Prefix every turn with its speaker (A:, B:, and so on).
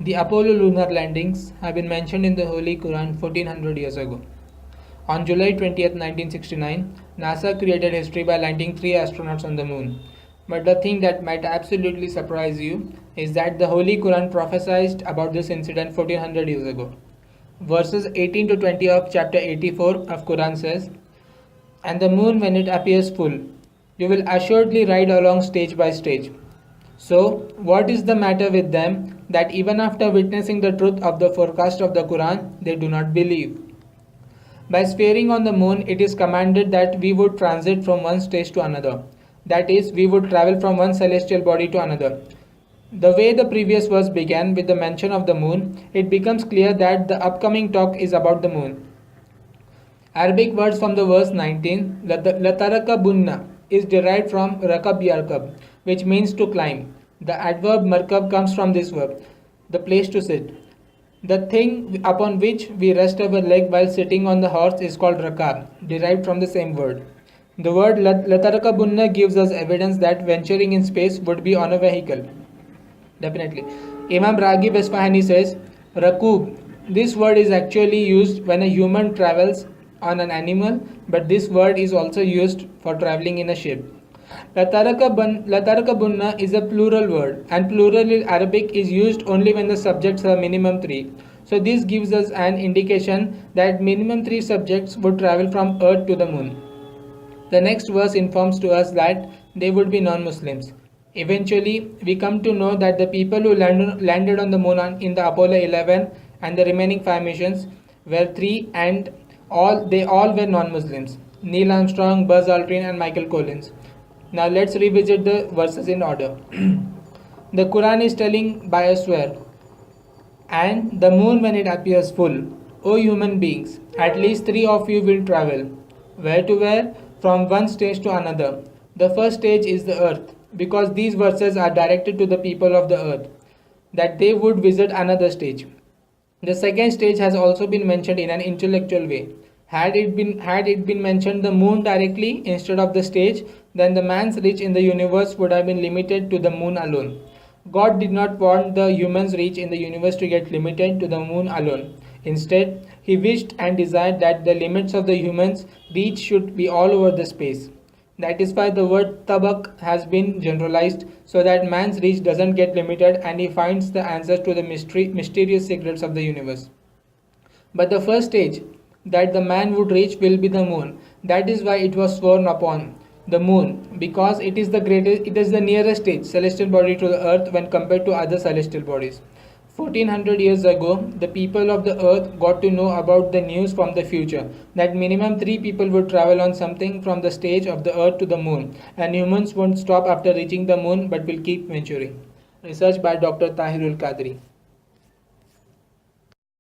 A: The Apollo lunar landings have been mentioned in the Holy Quran 1400 years ago. On July 20th, 1969, NASA created history by landing 3 astronauts on the moon. But the thing that might absolutely surprise you is that the Holy Quran prophesied about this incident 1400 years ago. Verses 18 to 20 of chapter 84 of Quran says, "And the moon when it appears full, you will assuredly ride along stage by stage. So, what is the matter with them that even after witnessing the truth of the forecast of the Quran, they do not believe? By swearing on the moon, it is commanded that we would transit from one stage to another. That is, we would travel from one celestial body to another. The way the previous verse began with the mention of the moon, it becomes clear that the upcoming talk is about the moon. Arabic words from the verse 19, Lataraka bunna, is derived from rakab yarkab, which means to climb. The adverb markab comes from this verb, the place to sit. The thing upon which we rest our leg while sitting on the horse is called rakab, derived from the same word. The word Lataraka bunna gives us evidence that venturing in space would be on a vehicle. Definitely. Imam Raghib Esfahani says, Rakub. This word is actually used when a human travels on an animal, but this word is also used for traveling in a ship. Lataraka bunna is a plural word, and plural in Arabic is used only when the subjects are minimum 3. So this gives us an indication that minimum 3 subjects would travel from Earth to the moon. The next verse informs to us that they would be non-Muslims. Eventually, we come to know that the people who landed on the moon in the Apollo 11 and the remaining 5 missions were 3 and they all were non-Muslims. Neil Armstrong, Buzz Aldrin and Michael Collins. Now let's revisit the verses in order. The Quran is telling by a swear, and the moon when it appears full. O human beings, at least 3 of you will travel. Where to where? From one stage to another. The first stage is the earth, because these verses are directed to the people of the earth, that they would visit another stage. The second stage has also been mentioned in an intellectual way. Had it been mentioned the moon directly instead of the stage, then the man's reach in the universe would have been limited to the moon alone. God did not want the human's reach in the universe to get limited to the moon alone. Instead, he wished and desired that the limits of the human's reach should be all over the space. That is why the word tabak has been generalized, so that man's reach doesn't get limited and he finds the answers to the mysterious secrets of the universe. But the first stage that the man would reach will be the moon. That is why it was sworn upon the moon, because it is the nearest stage, celestial body to the earth when compared to other celestial bodies. 1400 years ago, the people of the earth got to know about the news from the future, that minimum 3 people would travel on something from the stage of the earth to the moon, and humans won't stop after reaching the moon but will keep venturing. Research by Dr. Tahirul Qadri.